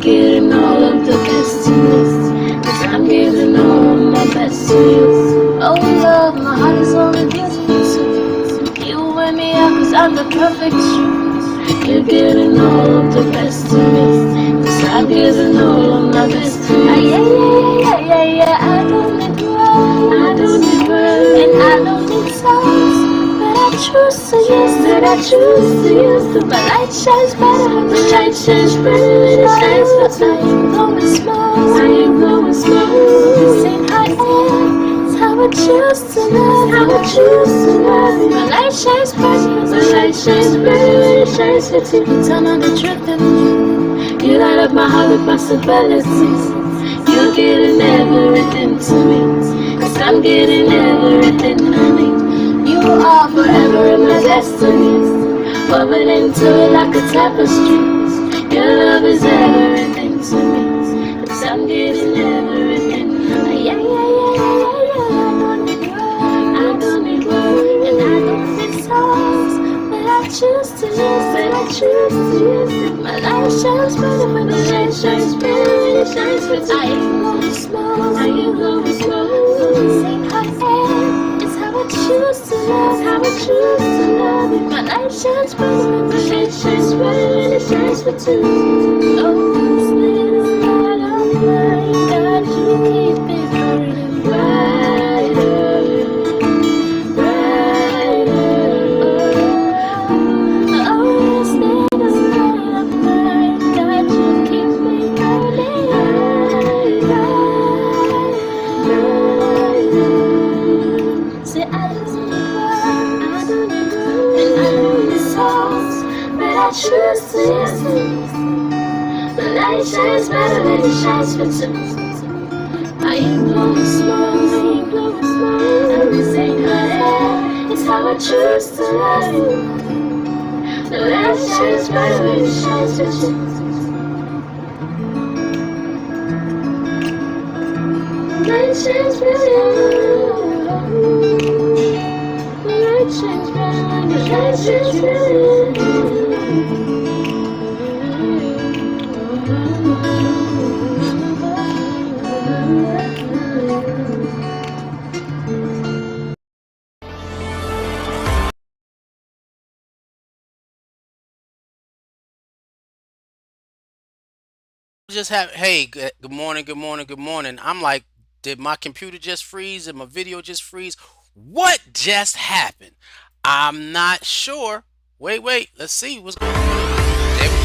getting all of the best of me, 'cause I'm giving all of my best to you. Oh love, my heart is only beautiful too. You wear me out 'cause I'm the perfect truth. You're getting all of the best of me, 'cause I'm giving all of my best to you. Yeah, I don't need words, I don't need words, and I don't need songs, but I choose to use, my light shines brighter, my light shines brighter when it shines for you. I am glowing small, I am glowing small. This ain't how I am, it's how I choose to love, how I choose to love. My light shines brighter, my light shines brighter when it shines for you. You turn on the truth in me, you light up my heart with possibilities. You're getting everything to me, 'cause I'm getting everything I need. You are forever in my destiny, woven into it like a tapestry. Your love is everything to me, 'cause I'm getting everything. Yeah. I don't need words, I don't need words, and I don't need songs, but I choose to use, my light shines brighter when the light shines brighter when it shines for you. I ain't going small, I ain't going small. This ain't how I am, it's how I choose to love, how I choose to love you. My light shines brighter when the light shines brighter when it shines for two. Oh, this little light of mine, God, you keep it burning brighter, brighter. Oh, this little light of mine, God, you keep me burning brighter, brighter. Say I don't need words, and I don't need songs, but I choose to listen. The light shines brighter when it shines for two. I ain't glowing small, and this ain't how I am, it's how I choose to love you. The light shines brighter when it shines for you. The light shines brighter, the light shines brighter, the light shines brighter. Just have hey, good morning, good morning, good morning. I'm like, did my computer just freeze? Did my video just freeze? What just happened? I'm not sure. Wait, let's see what's going on. There we go.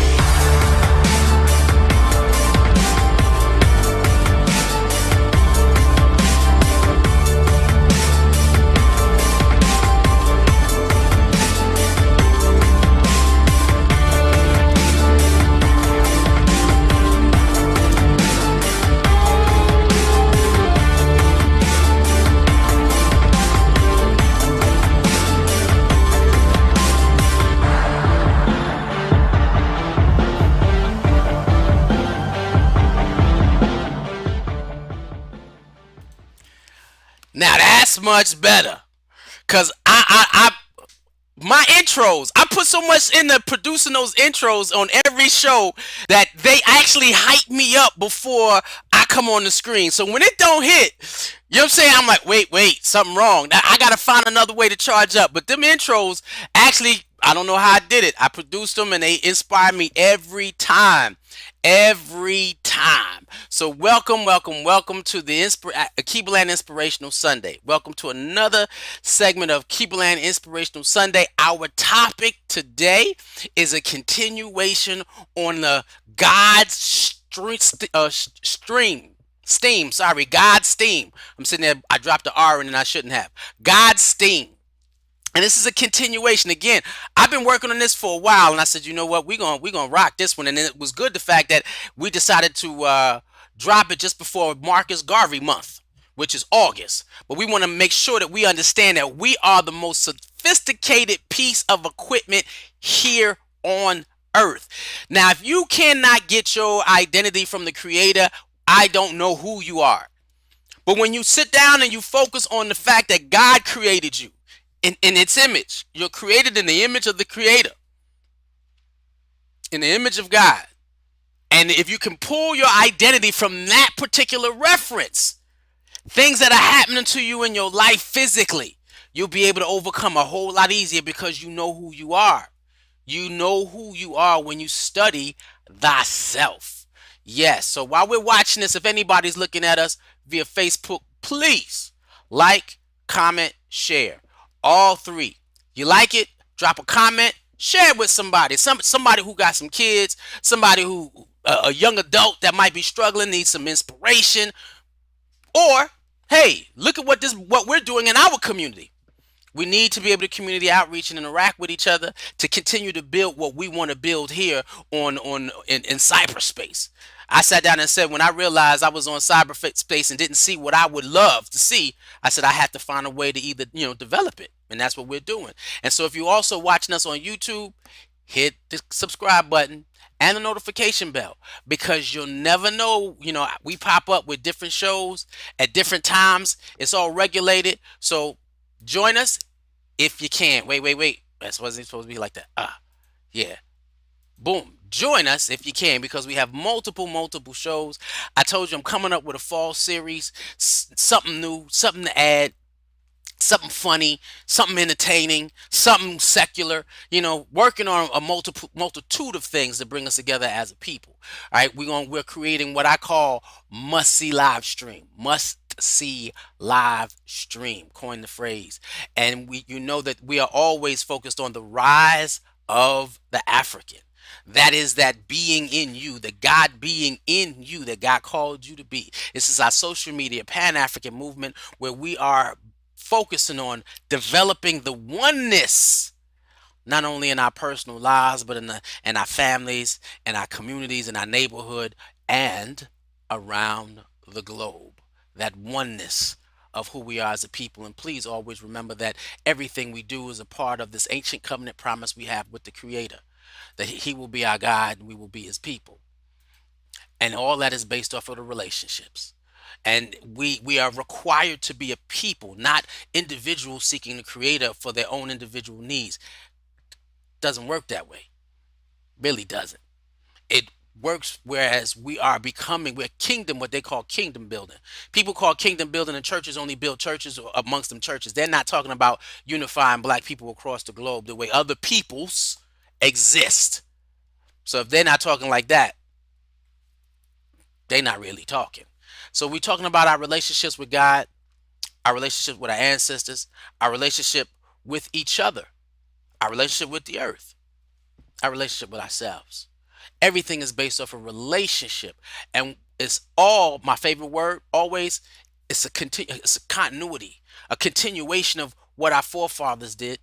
Now that's much better. Cause my intros, I put so much into producing those intros on every show that they actually hype me up before I come on the screen. So when it don't hit, you know what I'm saying? I'm like, wait, something wrong. I gotta find another way to charge up. But them intros actually, I don't know how I did it. I produced them and they inspire me every time. Every time. So welcome to the Alkebulan Inspirational Sunday. Welcome to another segment of Alkebulan Inspirational Sunday. Our topic today is a continuation on the God's God's steam. I'm sitting there, I dropped the R in and I shouldn't have. God's steam. And this is a continuation. Again, I've been working on this for a while, and I said, you know what, we're gonna rock this one. And it was good the fact that we decided to drop it just before Marcus Garvey month, which is August. But we want to make sure that we understand that we are the most sophisticated piece of equipment here on earth. Now, if you cannot get your identity from the Creator, I don't know who you are. But when you sit down and you focus on the fact that God created you in its image, you're created in the image of the Creator, in the image of God. And if you can pull your identity from that particular reference, things that are happening to you in your life physically, you'll be able to overcome a whole lot easier because you know who you are. You know who you are when you study thyself. Yes. So while we're watching this, if anybody's looking at us via Facebook, please like, comment, share. All three. You like it? Drop a comment. Share it with somebody. Somebody who got some kids. Somebody who a young adult that might be struggling, needs some inspiration. Or hey, look at what we're doing in our community. We need to be able to community outreach and interact with each other to continue to build what we want to build here in cyberspace. I sat down and said when I realized I was on cyberspace and didn't see what I would love to see, I said I had to find a way to either develop it, and that's what we're doing. And so if you're also watching us on YouTube, hit the subscribe button and the notification bell because you'll never know. We pop up with different shows at different times. It's all regulated, so join us if you can. Wait. That wasn't supposed to be like that. Yeah. Boom. Join us if you can because we have multiple shows. I told you I'm coming up with a fall series, something new, something to add, something funny, something entertaining, something secular, working on a multitude of things to bring us together as a people. All right, we're creating what I call must see live stream. Must see live stream, coin the phrase. And you know that we are always focused on the rise of the African. That is that being in you, the God being in you that God called you to be. This is our social media Pan African movement where we are focusing on developing the oneness, not only in our personal lives, but in our families, in our communities, in our neighborhood, and around the globe. That oneness of who we are as a people. And please always remember that everything we do is a part of this ancient covenant promise we have with the Creator, that He will be our God and we will be His people. And all that is based off of the relationships. And we are required to be a people, not individuals seeking the Creator for their own individual needs. Doesn't work that way. Really doesn't. It works whereas we're kingdom, what they call kingdom building. People call kingdom building and churches only build churches or amongst them churches. They're not talking about unifying black people across the globe the way other peoples exist. So if they're not talking like that, they're not really talking. So we're talking about our relationships with God, our relationship with our ancestors, our relationship with each other, our relationship with the earth, our relationship with ourselves. Everything is based off a relationship, and it's all my favorite word always. It's a continuity, a continuation of what our forefathers did.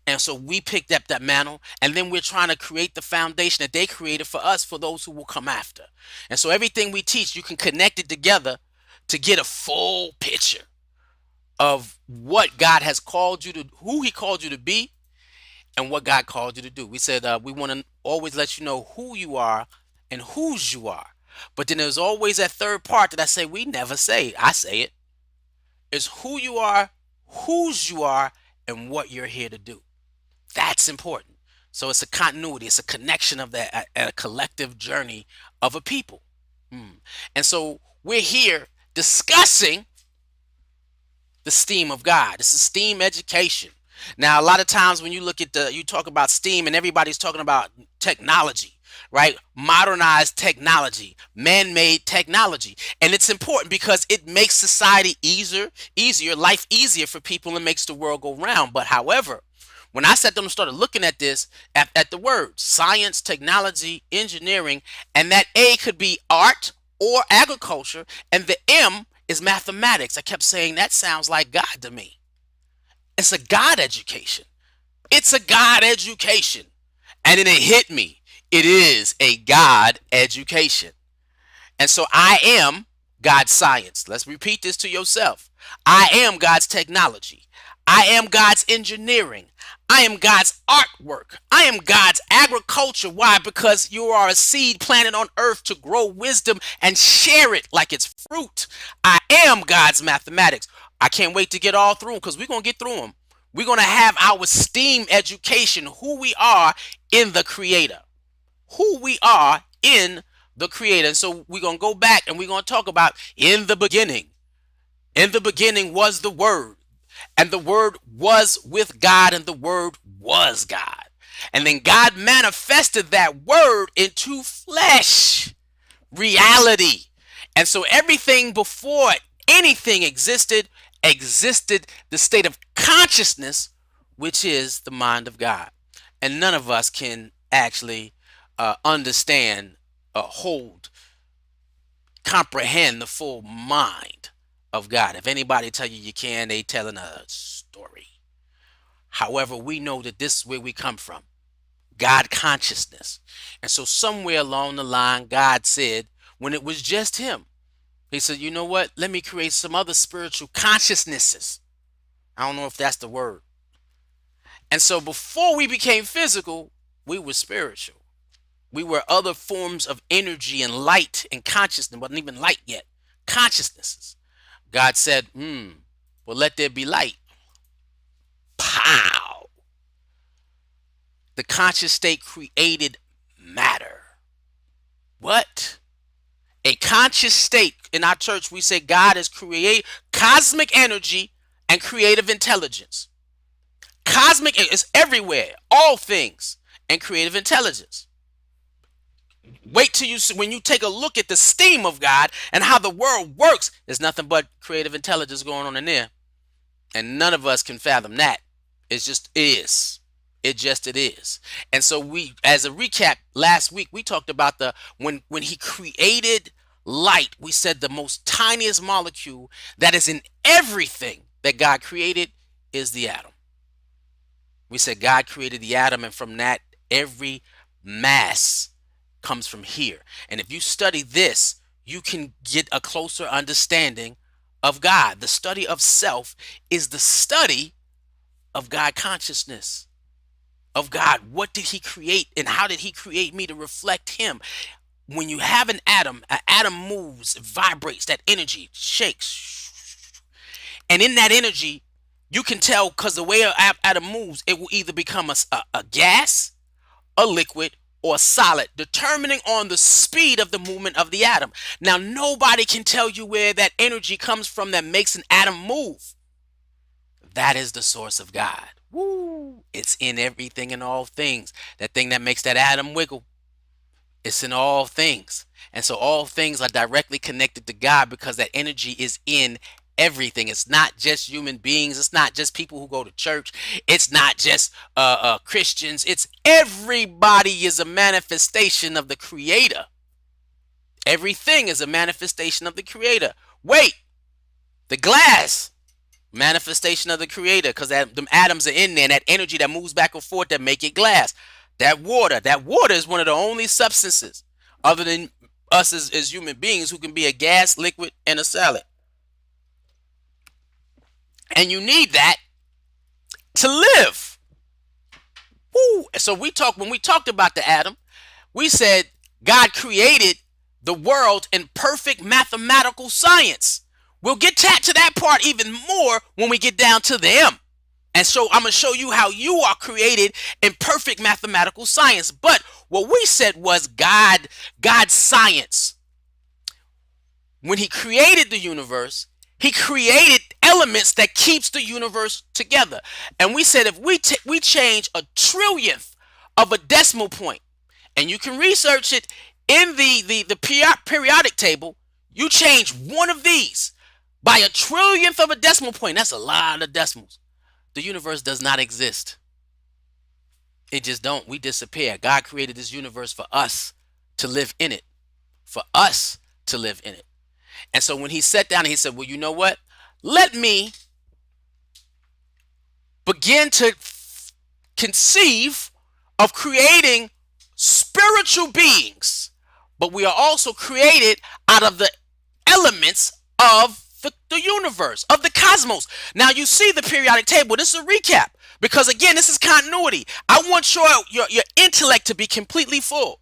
And so we picked up that mantle, and then we're trying to create the foundation that they created for us, for those who will come after. And so everything we teach, you can connect it together to get a full picture of what God has called you to, who He called you to be, and what God called you to do. We said we want to always let you know who you are and whose you are. But then there's always that third part that I say we never say. I say it. It's who you are, whose you are, and what you're here to do. That's important. So it's a continuity, it's a connection of that, a collective journey of a people. And so we're here discussing the STEAM of God. It's a STEAM education. Now, a lot of times when you look at you talk about STEAM and everybody's talking about technology, right? Modernized technology, man-made technology. And it's important because it makes society easier, life easier for people and makes the world go round. But however, when I sat down and started looking at this, at the words science, technology, engineering, and that A could be art or agriculture, and the M is mathematics. I kept saying that sounds like God to me. It's a God education. It's a God education. And then it hit me. It is a God education. And so I am God's science. Let's repeat this to yourself. I am God's technology. I am God's engineering. I am God's artwork. I am God's agriculture. Why? Because you are a seed planted on earth to grow wisdom and share it like it's fruit. I am God's mathematics. I can't wait to get all through them because we're going to get through them. We're going to have our STEAM education, who we are in the Creator, who we are in the creator. And so we're going to go back and we're going to talk about in the beginning. In the beginning was the Word, and the Word was with God, and the Word was God. And then God manifested that Word into flesh, reality. And so everything before anything existed the state of consciousness, which is the mind of God. And none of us can actually understand, hold, comprehend the full mind of God. If anybody tell you you can, they telling a story. However, we know that this is where we come from. God consciousness. And so somewhere along the line, God said, when it was just him, he said, you know what? Let me create some other spiritual consciousnesses. I don't know if that's the word. And so before we became physical, we were spiritual. We were other forms of energy and light and consciousness. Wasn't even light yet. Consciousnesses. God said, well, let there be light. Pow. The conscious state created matter. What? A conscious state. In our church, we say God is create cosmic energy and creative intelligence. Cosmic is everywhere, all things, and creative intelligence. Wait till you see, when you take a look at the steam of God and how the world works, there's nothing but creative intelligence going on in there. And none of us can fathom that. It just is. It is. And so we, as a recap, last week we talked about the when he created light, we said the most tiniest molecule that is in everything that God created is the atom. We said God created the atom, and from that every mass comes from here. And if you study this, you can get a closer understanding of God. The study of self is the study of God consciousness, of God. What did he create and how did he create me to reflect him? When you have an atom moves, vibrates, that energy shakes. And in that energy, you can tell, because the way an atom moves, it will either become a gas, a liquid, or a solid, determining on the speed of the movement of the atom. Now, nobody can tell you where that energy comes from that makes an atom move. That is the source of God. Woo! It's in everything and all things. That thing that makes that atom wiggle, it's in all things. And so all things are directly connected to God because that energy is in everything. It's not just human beings. It's not just people who go to church. It's not just Christians. It's everybody is a manifestation of the Creator. Everything is a manifestation of the Creator. Wait, the glass, manifestation of the Creator, because them atoms are in there, and that energy that moves back and forth that make it glass. That water is one of the only substances other than us as human beings who can be a gas, liquid, and a solid. And you need that to live. Woo. So when we talked about the atom, we said God created the world in perfect mathematical science. We'll get to that part even more when we get down to the M. And so I'm going to show you how you are created in perfect mathematical science. But what we said was God's science. When he created the universe, he created elements that keeps the universe together. And we said if we change a trillionth of a decimal point, and you can research it in the periodic table, you change one of these by a trillionth of a decimal point. That's a lot of decimals. The universe does not exist. It just don't. We disappear. God created this universe for us to live in it. For us to live in it. And so when he sat down and he said, well, you know what? Let me begin to conceive of creating spiritual beings. But we are also created out of the elements of the universe, of the cosmos. Now you see the periodic table. This is a recap because again, this is continuity. I want your intellect to be completely full.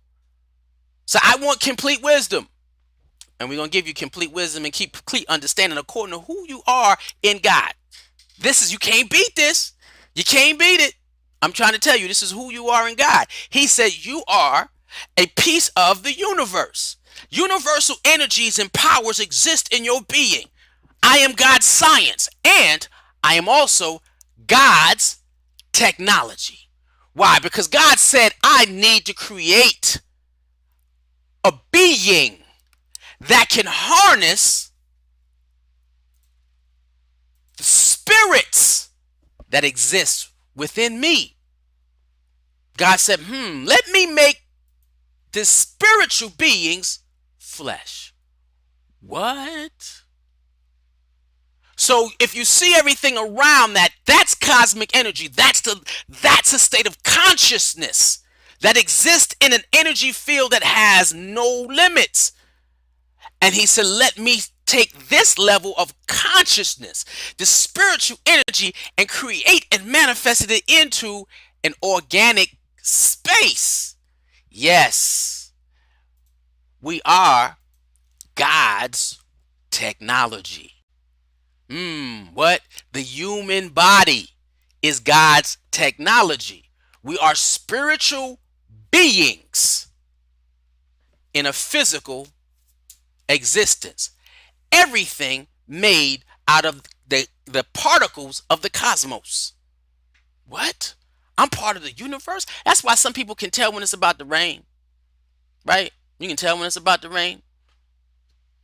So I want complete wisdom. And we're going to give you complete wisdom and complete understanding according to who you are in God. You can't beat this. You can't beat it. I'm trying to tell you, this is who you are in God. He said you are a piece of the universe. Universal energies and powers exist in your being. I am God's science, and I am also God's technology. Why? Because God said, I need to create a being that can harness the spirits that exist within me. God said, let me make the spiritual beings flesh. What? So if you see everything around that, that's cosmic energy. That's a state of consciousness that exists in an energy field that has no limits. And he said, let me take this level of consciousness, the spiritual energy, and create and manifest it into an organic space. Yes, we are God's technology. What? The human body is God's technology. We are spiritual beings in a physical existence. Everything made out of the particles of the cosmos. What? I'm part of the universe? That's why some people can tell when it's about to rain. Right? You can tell when it's about to rain.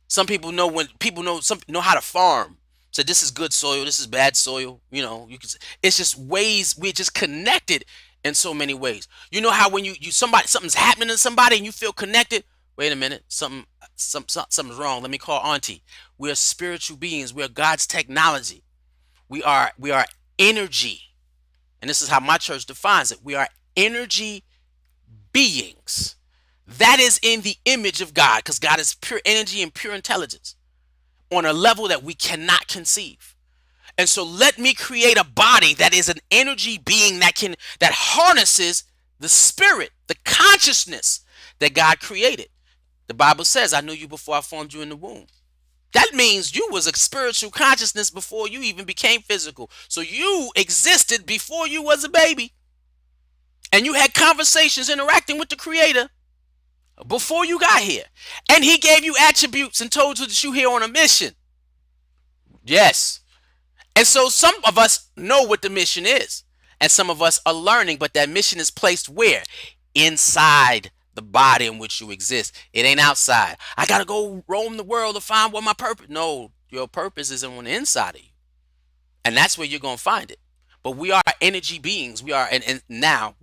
Some people know know how to farm. So this is good soil, this is bad soil. It's just ways we're just connected in so many ways. You know how when something's happening to somebody and you feel connected. Wait a minute, something's wrong. Let me call Auntie. We are spiritual beings. We are God's technology. We are energy, and this is how my church defines it. We are energy beings. That is in the image of God, because God is pure energy and pure intelligence on a level that we cannot conceive. And so let me create a body that is an energy being that harnesses the spirit, the consciousness that God created. The Bible says, I knew you before I formed you in the womb. That means you was a spiritual consciousness before you even became physical. So you existed before you was a baby. And you had conversations interacting with the Creator before you got here. And he gave you attributes and told you that you're here on a mission. Yes. And so some of us know what the mission is. And some of us are learning, but that mission is placed where? Inside the body in which you exist. It ain't outside. I got to go roam the world to find what my purpose. No, your purpose is on the inside of you. And that's where you're going to find it. But we are energy beings. We are, and now,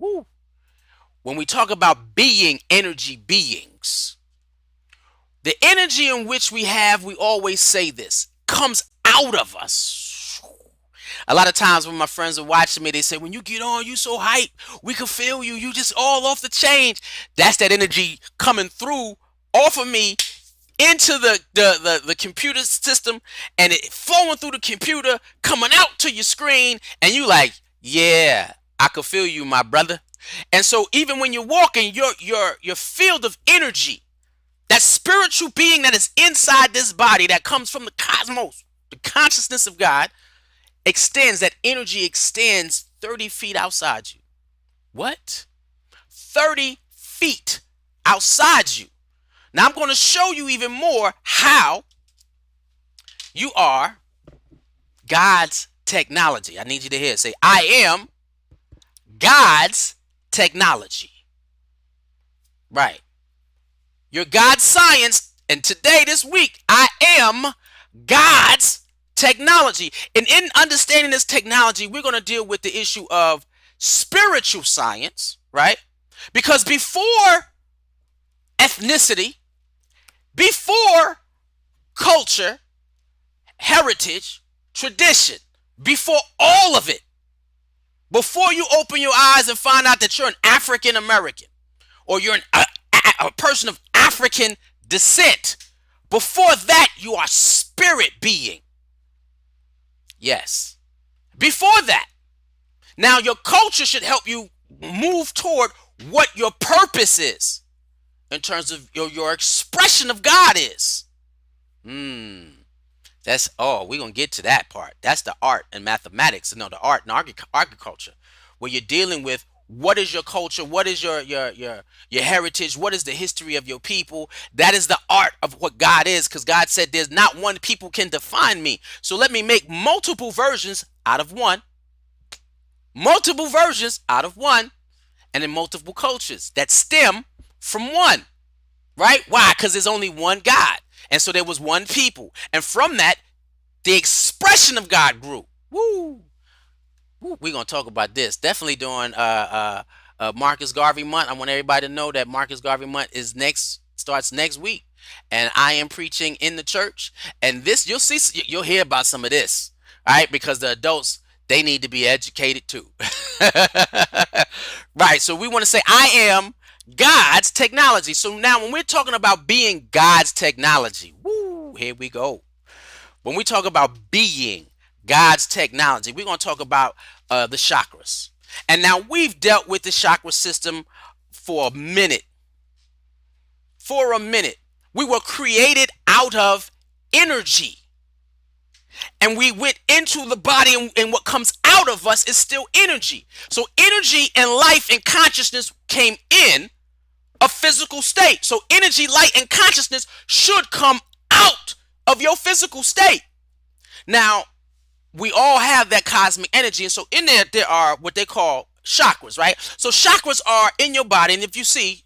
when we talk about being energy beings, the energy in which we have, we always say this, comes out of us. A lot of times when my friends are watching me, they say, when you get on, you so hype, we can feel you. You just all off the chain. That's that energy coming through off of me into the computer system, and it flowing through the computer, coming out to your screen, and you like, yeah, I can feel you, my brother. And so even when you're walking, your field of energy, that spiritual being that is inside this body that comes from the cosmos, the consciousness of God, that energy extends 30 feet outside you. What? 30 feet outside you. Now I'm going to show you even more how you are God's technology. I need you to hear it. Say, I am God's technology. Right. You're God's science, and today, this week, I am God's technology. And in understanding this technology, we're going to deal with the issue of spiritual science, right? Because before ethnicity, before culture, heritage, tradition, before all of it, before you open your eyes and find out that you're an African American or you're a person of African descent, before that, you are spirit being. Yes. Before that. Now, your culture should help you move toward what your purpose is in terms of your expression of God is. We're going to get to that part. That's the art and mathematics. No, the art and agriculture, where you're dealing with What is your culture? What is your heritage? What is the history of your people? That is the art of what God is, because God said there's not one people can define me. So let me make multiple versions out of one, multiple versions out of one, and in multiple cultures that stem from one. Right? Why? Because there's only one God. And so there was one people. And from that, the expression of God grew. Woo! We're gonna talk about this definitely during Marcus Garvey month. I want everybody to know that Marcus Garvey month is next starts next week, and I am preaching in the church. And this you'll hear about some of this, all right? Because the adults, they need to be educated too, right? So we want to say I am God's technology. So now when we're talking about being God's technology, woo, here we go. When we talk about being God's technology, we're going to talk about the chakras. And now we've dealt with the chakra system for a minute. For a minute. We were created out of energy. And we went into the body, and what comes out of us is still energy. So energy and life and consciousness came in a physical state. So energy, light, and consciousness should come out of your physical state. Now, we all have that cosmic energy, and so in there are what they call chakras, right? So chakras are in your body, and if you see,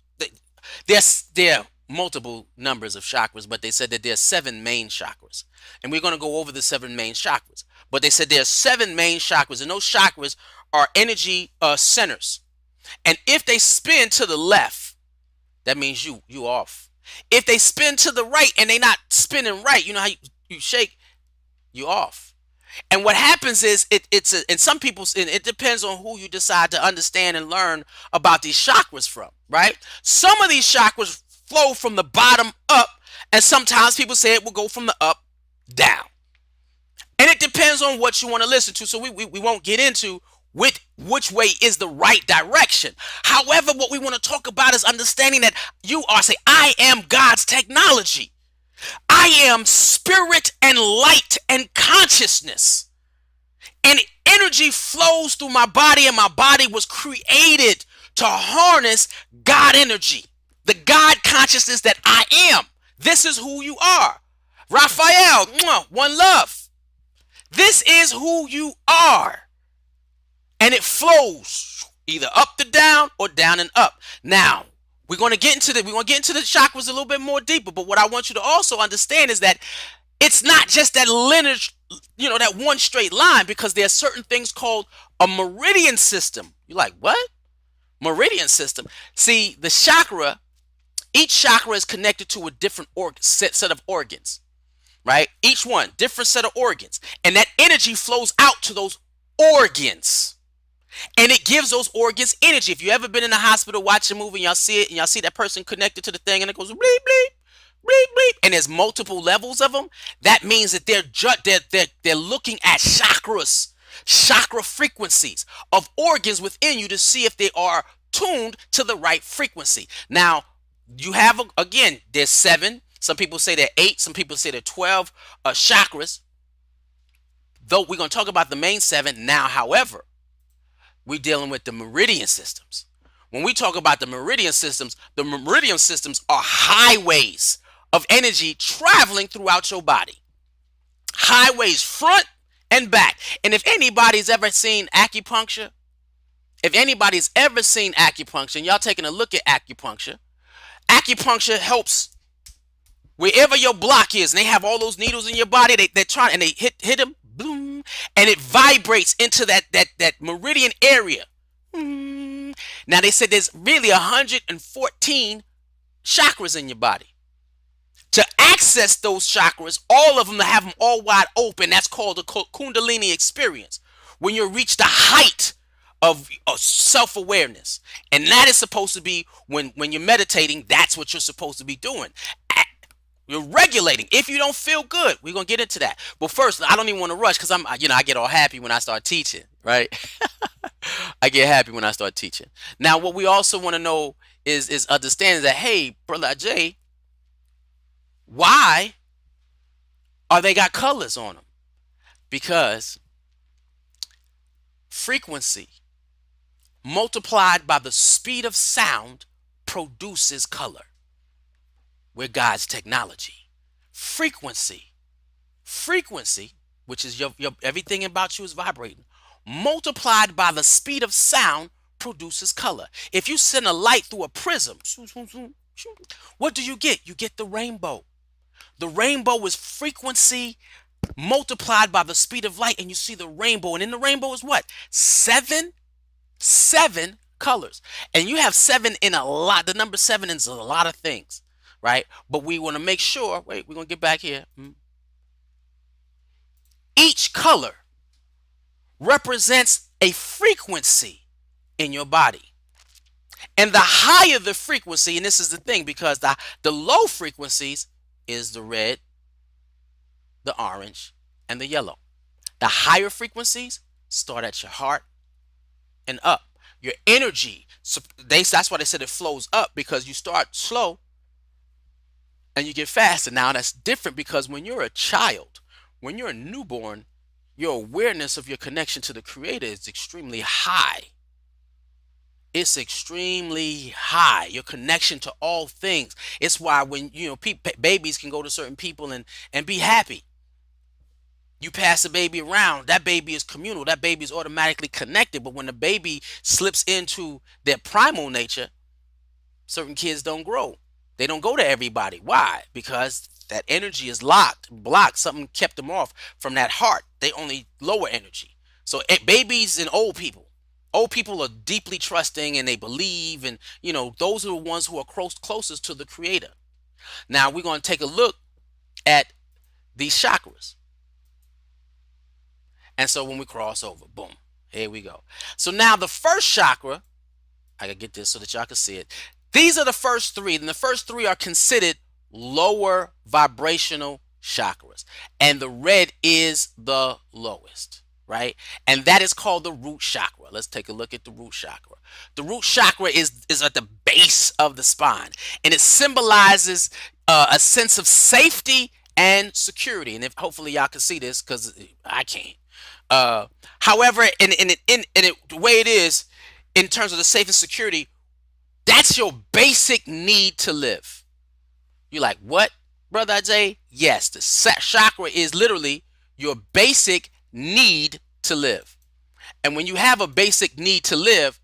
there are multiple numbers of chakras, but they said that there are seven main chakras, and we're going to go over the seven main chakras. But they said there are seven main chakras, and those chakras are energy centers, and if they spin to the left, that means you off. If they spin to the right and they not spinning right, you know how you shake, you off. And what happens is and some people, and it depends on who you decide to understand and learn about these chakras from, right? Some of these chakras flow from the bottom up, and sometimes people say it will go from the up down. And it depends on what you want to listen to. So we won't get into which way is the right direction. However, what we want to talk about is understanding that I am God's technology. I am spirit and light and consciousness. And energy flows through my body, and my body was created to harness God energy, the God consciousness that I am. This is who you are. Raphael, one love. This is who you are. And it flows either up to down or down and up. Now, we're going to get into the chakras a little bit more deeper, but what I want you to also understand is that it's not just that lineage, that one straight line, because there are certain things called a meridian system. You're like, what? Meridian system. See, each chakra is connected to a different set of organs, right? Each one, different set of organs. And that energy flows out to those organs. And it gives those organs energy. If you ever been in a hospital, watch a movie, and y'all see it, and y'all see that person connected to the thing, and it goes bleep bleep, bleep bleep, and there's multiple levels of them. That means that they're looking at chakra frequencies of organs within you to see if they are tuned to the right frequency. Now, you have again, there's 7. Some people say they're 8. Some people say they're 12 chakras. Though we're going to talk about the main 7 now. However, we're dealing with the meridian systems. When we talk about the meridian systems are highways of energy traveling throughout your body. Highways front and back. And if anybody's ever seen acupuncture, and y'all taking a look at acupuncture helps wherever your block is, and they have all those needles in your body, they're trying, and they hit them, boom, and it vibrates into that meridian area. Now they said there's really 114 chakras in your body. To access those chakras, all of them, to have them all wide open, that's called the Kundalini experience, when you reach the height of self-awareness. And that is supposed to be when you're meditating. That's what you're supposed to be doing. You're regulating. If you don't feel good, we're gonna get into that. But first, I don't even want to rush, because I get all happy when I start teaching, right? I get happy when I start teaching. Now, what we also want to know is understanding that, hey, brother Jay, why are they got colors on them? Because frequency multiplied by the speed of sound produces color. We're God's technology. Frequency. Frequency, which is your everything about you is vibrating, multiplied by the speed of sound produces color. If you send a light through a prism, what do you get? You get the rainbow. The rainbow is frequency multiplied by the speed of light, and you see the rainbow. And in the rainbow is what? Seven colors. And you have seven in a lot. The number seven is a lot of things, right? But we want to make sure, wait, we're going to get back here. Each color represents a frequency in your body. And the higher the frequency, and this is the thing, because the low frequencies is the red, the orange, and the yellow. The higher frequencies start at your heart and up. Your energy, so that's why they said it flows up, because you start slow and you get faster. Now that's different, because when you're a child, when you're a newborn, your awareness of your connection to the Creator is extremely high. It's extremely high. Your connection to all things. It's why when babies can go to certain people and be happy. You pass a baby around, that baby is communal. That baby is automatically connected. But when the baby slips into their primal nature, certain kids don't grow. They don't go to everybody. Why? Because that energy is blocked. Something kept them off from that heart. They only lower energy. So babies and old people are deeply trusting, and they believe, and those are the ones who are closest to the Creator. Now we're going to take a look at these chakras. And so when we cross over, boom, here we go. So now the first chakra, I gotta get this so that y'all can see it. These are the first three, and the first three are considered lower vibrational chakras. And the red is the lowest, right? And that is called the root chakra. Let's take a look at the root chakra. The root chakra is at the base of the spine, and it symbolizes a sense of safety and security. And if hopefully y'all can see this, because I can't. However, the way it is, in terms of the safe and security, that's your basic need to live. You're like, what, brother Ajay? Yes, the chakra is literally your basic need to live. And when you have a basic need to live,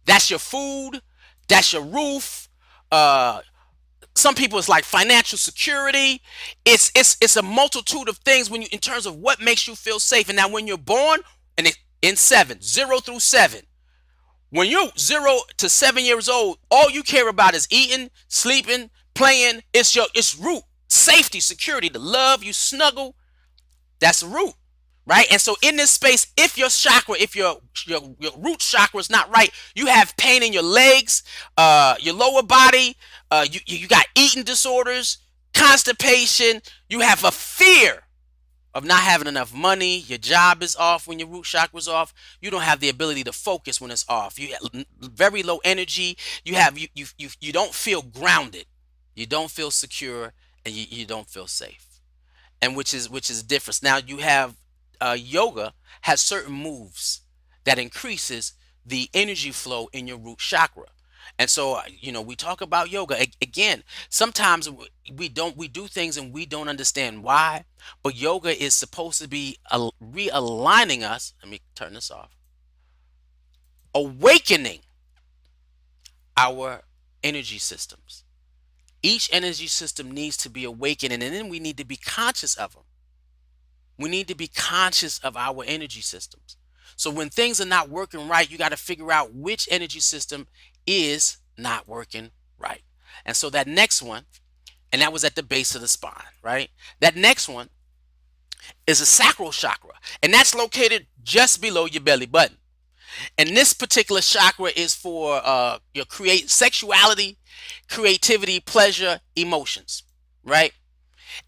that's your food, that's your roof. Some people, it's like financial security. It's a multitude of things in terms of what makes you feel safe. And now when you're born, and in 0 through 7, when you're 0 to 7 years old, all you care about is eating, sleeping, playing. It's root, safety, security, the love, you snuggle. That's the root, right? And so in this space, if your chakra, if your root chakra is not right, you have pain in your legs, your lower body. You got eating disorders, constipation. You have a fear of not having enough money. Your job is off when your root chakra is off. You don't have the ability to focus when it's off. You have very low energy. You don't feel grounded. You don't feel secure, and you don't feel safe. And which is different. Now you have yoga has certain moves that increases the energy flow in your root chakra. And so, we talk about yoga again. Sometimes we do things and we don't understand why. But yoga is supposed to be realigning us. Let me turn this off. Awakening our energy systems. Each energy system needs to be awakened, and then we need to be conscious of them. We need to be conscious of our energy systems. So when things are not working right, you got to figure out which energy system is not working right. And so that next one, and that was at the base of the spine, right? That next one is a sacral chakra, and that's located just below your belly button. And this particular chakra is for your sexuality, creativity, pleasure, emotions, right?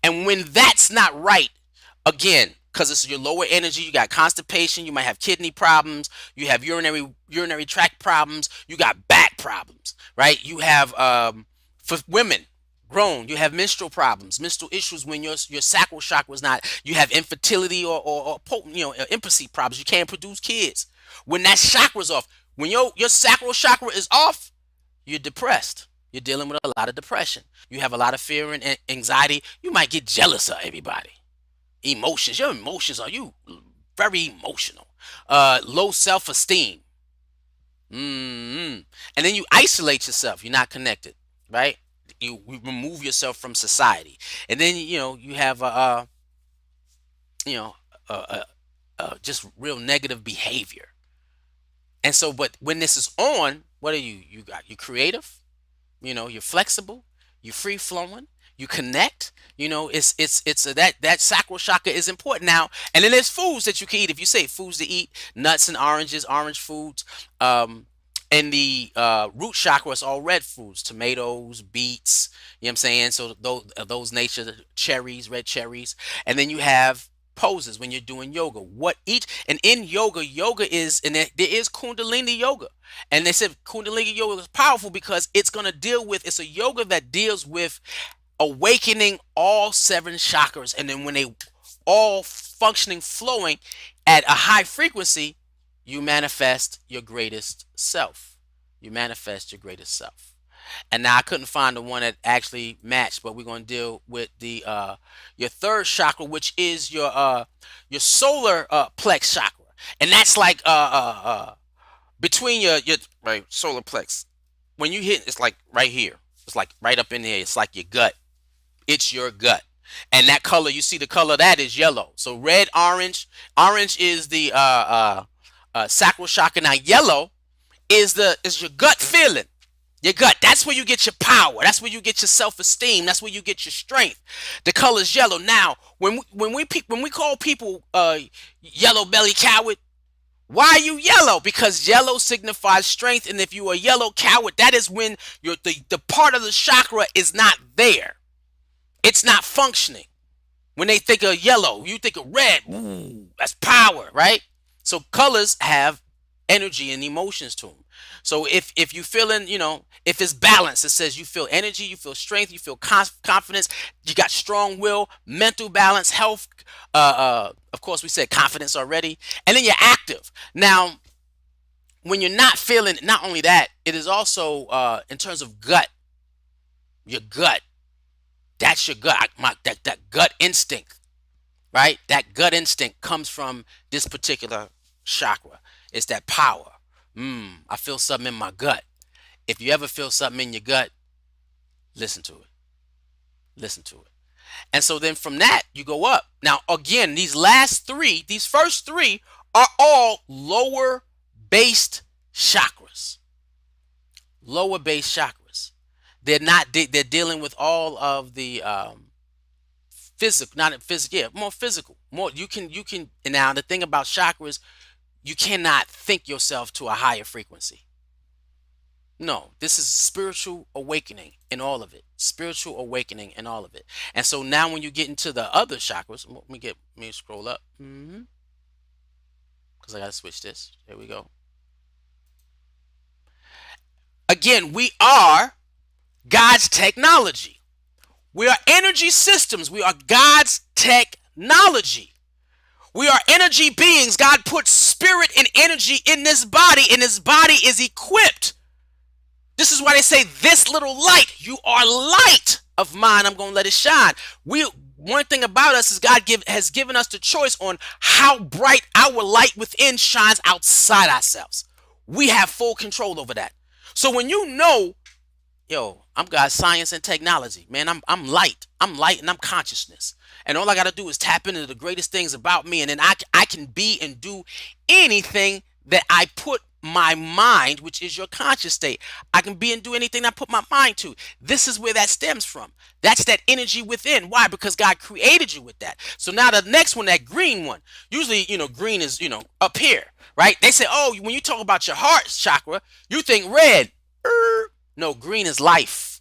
And when that's not right, again, because it's your lower energy, you got constipation, you might have kidney problems, you have urinary tract problems, you got back problems, right? You have for women, grown, you have menstrual problems, menstrual issues when your sacral chakra is not. You have infertility or impotency problems. You can't produce kids, When that chakra's off, when your sacral chakra is off, you're depressed. You're dealing with a lot of depression. You have a lot of fear and anxiety. You might get jealous of everybody. Emotions. Your emotions are you very emotional. Low self-esteem. And then you isolate yourself. You're not connected, right? You remove yourself from society, and then you have you know just real negative behavior. And so, but when this is on, what are you? You creative. You're flexible. You're free flowing. You connect. That sacral chakra is important now. And then there's foods that you can eat. If you say foods to eat, nuts and oranges, orange foods. And the root chakra is all red foods, tomatoes, beets. You know what I'm saying? So those nature cherries, red cherries, and then you have poses when you're doing yoga. What each and in yoga is, and there is Kundalini yoga, and they said Kundalini yoga is powerful because it's a yoga that deals with awakening all seven chakras, and then when they all functioning, flowing at a high frequency, you manifest your greatest self. You manifest your greatest self. And now I couldn't find the one that actually matched, but we're going to deal with the your third chakra, which is your solar plex chakra, and that's like between your right solar plex. When you hit, it's like right here. It's like right up in there. It's like your gut. It's your gut. And that color, you see the color of that is yellow. So red, orange is the sacral chakra. Now yellow is your gut feeling. Your gut. That's where you get your power. That's where you get your self-esteem. That's where you get your strength. The color is yellow. Now, when we call people yellow belly coward, why are you yellow? Because yellow signifies strength, and if you are a yellow coward, that is when the part of the chakra is not there. It's not functioning. When they think of yellow, you think of red. Ooh, that's power, right? So colors have energy and emotions to them. So if you feeling, if it's balanced, it says you feel energy, you feel strength, you feel confidence, you got strong will, mental balance, health. Of course, we said confidence already, and then you're active. Now, when you're not feeling, not only that, it is also in terms of gut. Your gut. That's your gut. That gut instinct, right? That gut instinct comes from this particular chakra. It's that power. I feel something in my gut. If you ever feel something in your gut, listen to it. Listen to it. And so then from that, you go up. Now, again, these first three are all lower based chakras. Lower based chakras. They're dealing with all of the physical, not physical, yeah, more physical. More you can now the thing about chakras, you cannot think yourself to a higher frequency. No, this is spiritual awakening in all of it. Spiritual awakening in all of it. And so now when you get into the other chakras, let me scroll up. Because I gotta switch this. There we go. Again, we are God's technology. We are energy systems. We are God's technology. We are energy beings. God put spirit and energy in this body, and this body is equipped. This is why they say, this little light, you are light of mine, I'm going to let it shine. One thing about us is God has given us the choice on how bright our light within shines outside ourselves. We have full control over that. So when yo, I'm God's science and technology, man, I'm light. I'm light and I'm consciousness. And all I got to do is tap into the greatest things about me, and then I can be and do anything that I put my mind, which is your conscious state. I can be and do anything I put my mind to. This is where that stems from. That's that energy within. Why? Because God created you with that. So now the next one, that green one, usually, green is, up here, right? They say, oh, when you talk about your heart chakra, you think red. No, green is life.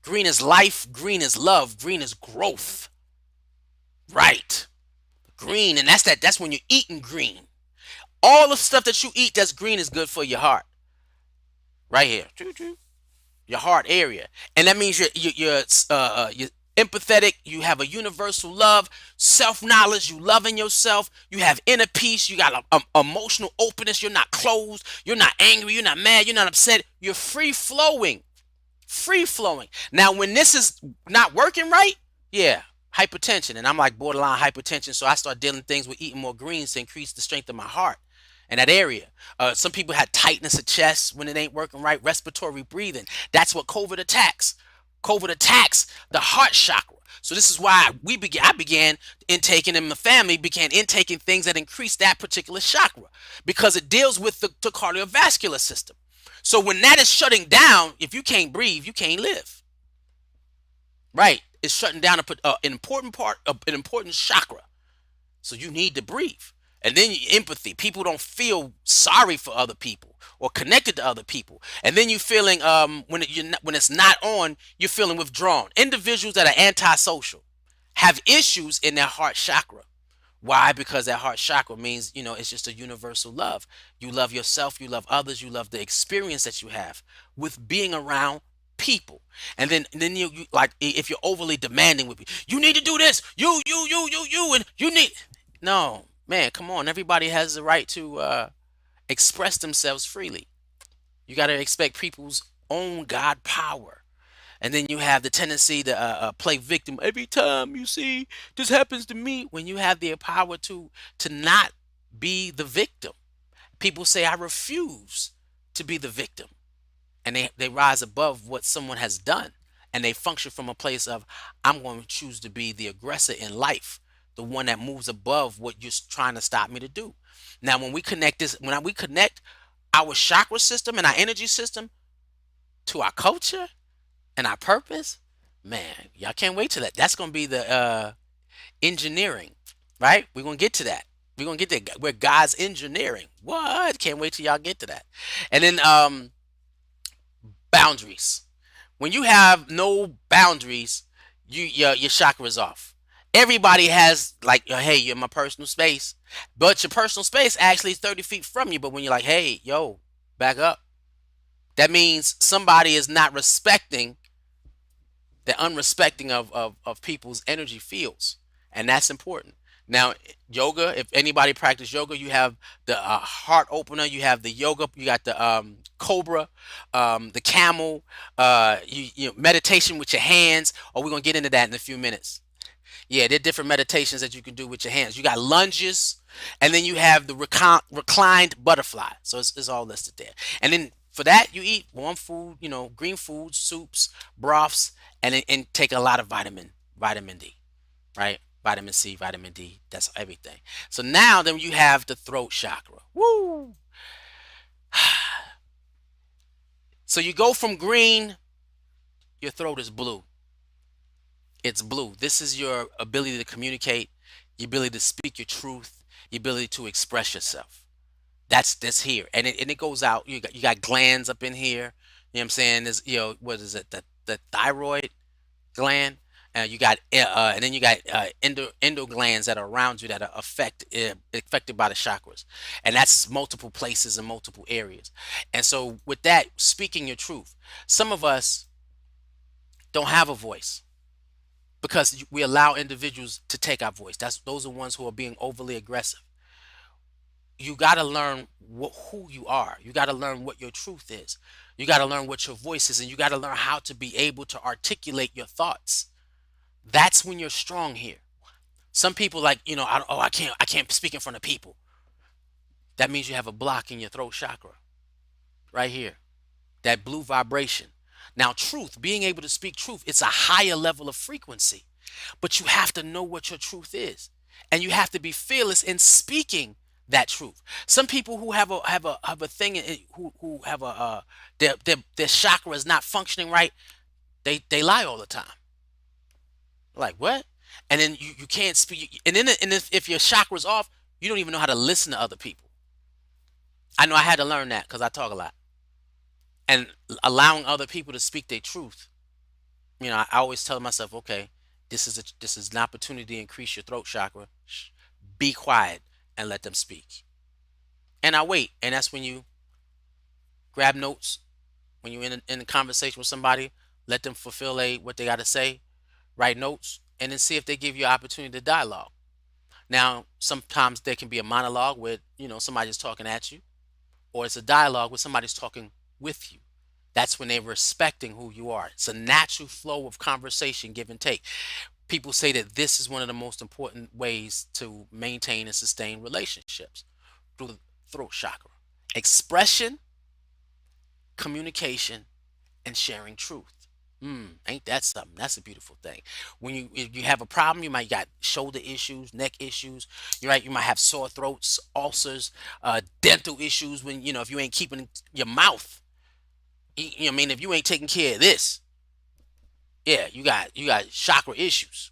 Green is life. Green is love. Green is growth. Right. Green, and that's when you're eating green. All the stuff that you eat that's green is good for your heart. Right here. Your heart area. And that means your empathetic, you have a universal love, self-knowledge, you loving yourself, you have inner peace, you got a emotional openness, you're not closed, you're not angry, you're not mad, you're not upset, you're free flowing. Free flowing. Now, when this is not working right, yeah, hypertension. And I'm like borderline hypertension. So I start dealing things with eating more greens to increase the strength of my heart in that area. Some people had tightness of chest when it ain't working right, respiratory breathing. That's what COVID attacks. COVID attacks the heart chakra. So this is why I began intaking, and my family began intaking things that increase that particular chakra because it deals with the cardiovascular system. So when that is shutting down, if you can't breathe, you can't live. Right? It's shutting down an important part, an important chakra. So you need to breathe. And then empathy. People don't feel sorry for other people or connected to other people. And then you feeling when it's not on, you're feeling withdrawn. Individuals that are antisocial have issues in their heart chakra. Why? Because that heart chakra means, it's just a universal love. You love yourself, you love others, you love the experience that you have with being around people. And then you like if you're overly demanding with people, you need to do this, and you need no man, come on. Everybody has the right to express themselves freely. You got to expect people's own God power. And then you have the tendency to play victim every time you see this happens to me. When you have the power to not be the victim, people say, "I refuse to be the victim," and they rise above what someone has done, and they function from a place of, "I'm going to choose to be the aggressor in life, the one that moves above what you're trying to stop me to do." Now, when we connect our chakra system and our energy system to our culture and our purpose, man, y'all can't wait till that. That's gonna be the engineering, right? We're gonna get to that. We're gonna get there. We're God's engineering. What? Can't wait till y'all get to that. And then boundaries. When you have no boundaries, your chakra is off. Everybody has like, hey, you're in my personal space, but your personal space actually is 30 feet from you. But when you're like, hey, yo, back up, that means somebody is not respecting the unrespecting of people's energy fields, and that's important. Now, yoga, if anybody practice yoga, you have the heart opener, you have the yoga, you got the cobra, the camel, meditation with your hands. Oh, we're gonna get into that in a few minutes. Yeah, there are different meditations that you can do with your hands. You got lunges, and then you have the reclined butterfly. So it's all listed there. And then for that, you eat warm food, green foods, soups, broths, and take a lot of vitamin D, right? Vitamin C, vitamin D. That's everything. So now then you have the throat chakra. Woo! So you go from green, your throat is blue. It's blue. This is your ability to communicate, your ability to speak your truth, your ability to express yourself. That's here, and it goes out. You got glands up in here. You know what I'm saying? There's what is it? The thyroid gland. You got and then you got endo glands that are around you that are affected by the chakras, and that's multiple places and multiple areas. And so with that, speaking your truth, some of us don't have a voice because we allow individuals to take our voice. Those are ones who are being overly aggressive. You got to learn who you are. You got to learn what your truth is. You got to learn what your voice is, and you got to learn how to be able to articulate your thoughts. That's when you're strong here. Some people like, I can't speak in front of people. That means you have a block in your throat chakra right here. That blue vibration. Now, truth, being able to speak truth, it's a higher level of frequency. But you have to know what your truth is. And you have to be fearless in speaking that truth. Some people who have a thing who have their chakra is not functioning right, they lie all the time. Like what? And then you can't speak. And if your chakra's off, you don't even know how to listen to other people. I know I had to learn that because I talk a lot. And allowing other people to speak their truth. I always tell myself, okay, this is an opportunity to increase your throat chakra. Be quiet and let them speak. And I wait, and that's when you grab notes. When you're in a conversation with somebody, let them fulfill what they got to say. write notes, and then see if they give you an opportunity to dialogue. Now, sometimes there can be a monologue where, somebody's talking at you, or it's a dialogue where somebody's talking with you. That's when they're respecting who you are. It's a natural flow of conversation, give and take. People say that this is one of the most important ways to maintain and sustain relationships through the throat chakra. Expression, communication, and sharing truth. Ain't that something? That's a beautiful thing. When if you have a problem, you might got shoulder issues, neck issues. You're right. You might have sore throats, ulcers, dental issues. When if you ain't keeping your mouth, I mean, if you ain't taking care of this, yeah, you got chakra issues.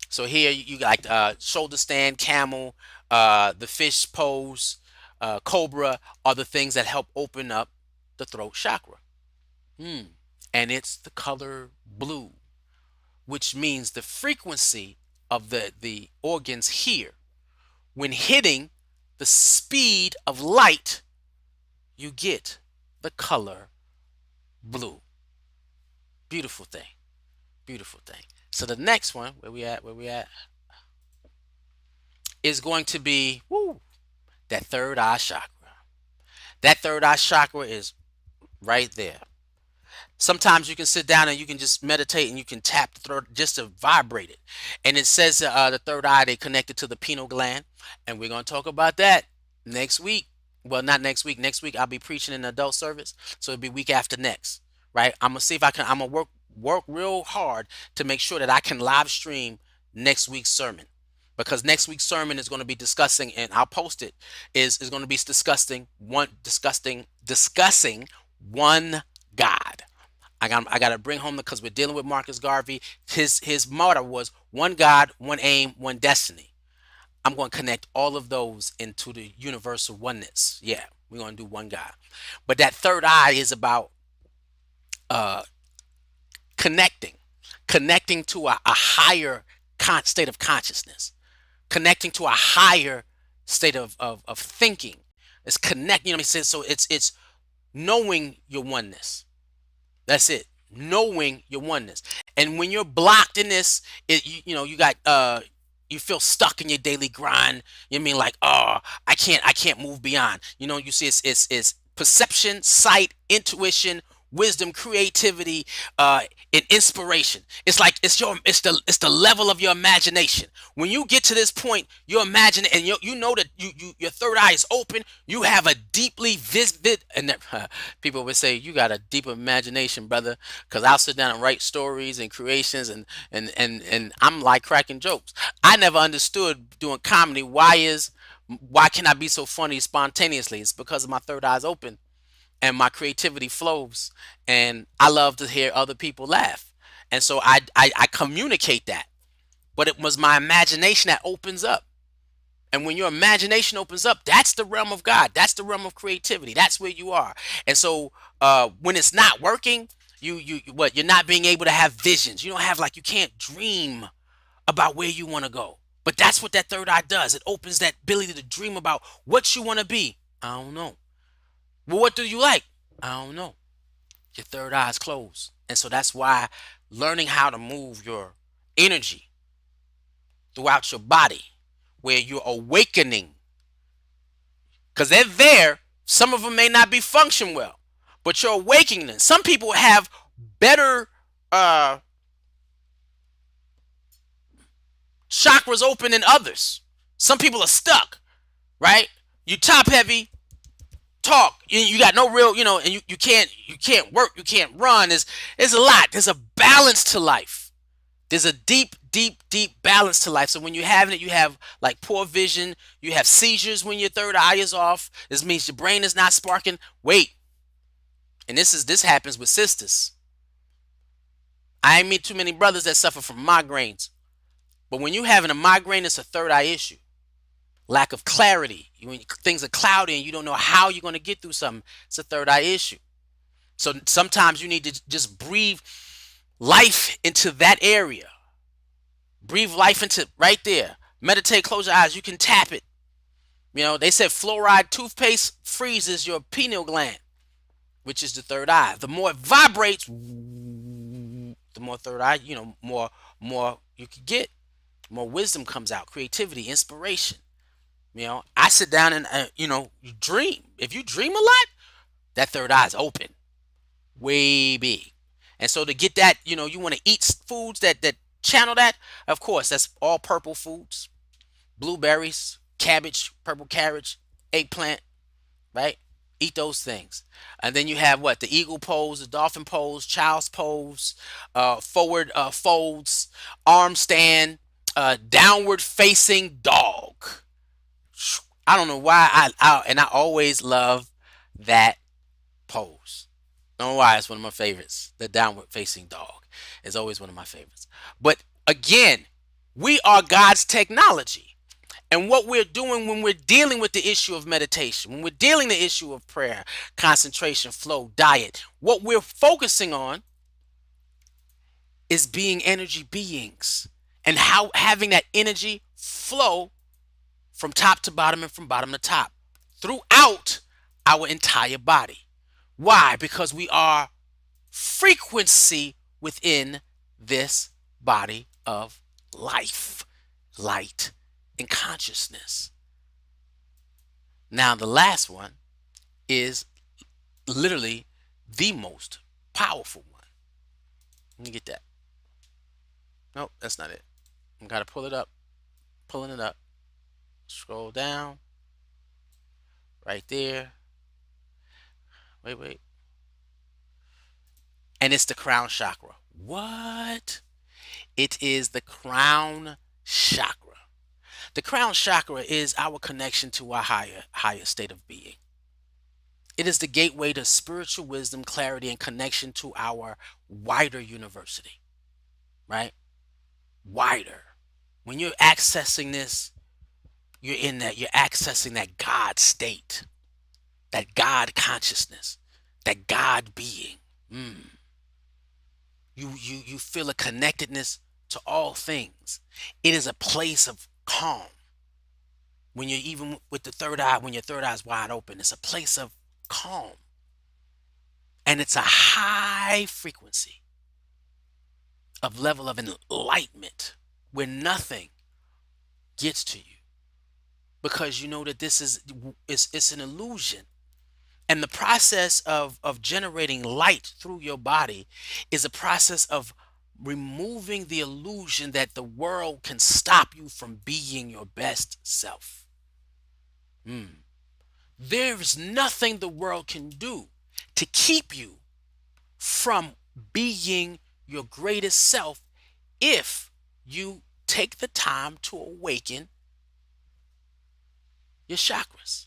So here you got shoulder stand, camel, the fish pose, cobra are the things that help open up the throat chakra. And it's the color blue, which means the frequency of the organs here. When hitting the speed of light, you get the color blue. Beautiful thing. Beautiful thing. So the next one, where we at, is going to be that third eye chakra. That third eye chakra is right there. Sometimes you can sit down and you can just meditate and you can tap the throat just to vibrate it. And it says the third eye, they connected to the pineal gland. And we're going to talk about that next week. Well, not next week. Next week I'll be preaching in the adult service. So it'll be week after next. Right? I'm gonna see if I'm gonna work real hard to make sure that I can live stream next week's sermon. Because next week's sermon is going to be discussing, and I'll post it, is going to be discussing one God. I got to bring home because we're dealing with Marcus Garvey. His motto was one God, one aim, one destiny. I'm going to connect all of those into the universal oneness. Yeah, we're going to do one God. But that third eye is about uh, connecting, connecting to a higher state of consciousness, connecting to a higher state of thinking. It's connect. You know what I'm saying? So it's knowing your oneness. That's it. Knowing your oneness. And when you're blocked in this, you got you feel stuck in your daily grind. You mean like, oh, I can't move beyond. You see it's perception, sight, intuition, wisdom, creativity, and inspiration. It's like it's the level of your imagination. When you get to this point, you imagine and you know that your third eye is open. You have a deeply vivid, and people would say you got a deep imagination, brother. Because I'll sit down and write stories and creations, and I'm like cracking jokes. I never understood doing comedy. Why can I be so funny spontaneously? It's because of my third eye's open and my creativity flows, and I love to hear other people laugh, and so I communicate that. But it was my imagination that opens up, and when your imagination opens up, that's the realm of God, that's the realm of creativity, that's where you are. And so when it's not working, you're not being able to have visions. You don't have, like, you can't dream about where you want to go. But that's what that third eye does. It opens that ability to dream about what you want to be. I don't know. Well, what do you like? I don't know. Your third eye is closed. And so that's why learning how to move your energy throughout your body, where you're awakening, because they're there. Some of them may not be function well, but you're awakening. Some people have better chakras open than others. Some people are stuck, right? You top heavy, talk. You got no real, and you can't work, you can't run. There's a lot. There's a balance to life. There's a deep, deep, deep balance to life. So when you're having it, you have like poor vision, you have seizures when your third eye is off. This means your brain is not sparking. Wait. And this happens with sisters. I ain't meet too many brothers that suffer from migraines. But when you're having a migraine, it's a third eye issue. Lack of clarity. When things are cloudy and you don't know how you're going to get through something, it's a third eye issue. So sometimes you need to just breathe life into that area. Breathe life into right there. Meditate, close your eyes. You can tap it. They said fluoride toothpaste freezes your pineal gland, which is the third eye. The more it vibrates, the the more third eye, more you could get, more wisdom comes out, creativity, inspiration. I sit down and you dream. If you dream a lot, that third eye is open, way big. And so to get that, you want to eat foods that channel that. Of course, that's all purple foods: blueberries, cabbage, purple carriage, eggplant, right? Eat those things. And then you have what? The eagle pose, the dolphin pose, child's pose, forward folds, arm stand, downward facing dog. I don't know why I always love that pose. I don't know why, it's one of my favorites. The downward facing dog is always one of my favorites. But again, we are God's technology. And what we're doing when we're dealing with the issue of meditation, when we're dealing the issue of prayer, concentration, flow, diet, what we're focusing on is being energy beings, and how having that energy flow from top to bottom and from bottom to top throughout our entire body. Why? Because we are frequency within this body of life, light, and consciousness. Now, the last one is literally the most powerful one. Let me get that. Nope, that's not it. I gotta pull it up. Pulling it up. Scroll down. Right there. Wait. And it's the crown chakra. What? It is the crown chakra. The crown chakra is our connection to our higher state of being. It is the gateway to spiritual wisdom, clarity, and connection to our wider university, right? Wider. When you're accessing this, you're accessing that God state, that God consciousness, that God being. You feel a connectedness to all things. It is a place of calm. When you're even with the third eye, when your third eye is wide open, it's a place of calm. And it's a high frequency of level of enlightenment where nothing gets to you, because you know that this is it's an illusion. And the process of generating light through your body is a process of removing the illusion that the world can stop you from being your best self. There is nothing the world can do to keep you from being your greatest self if you take the time to awaken your chakras.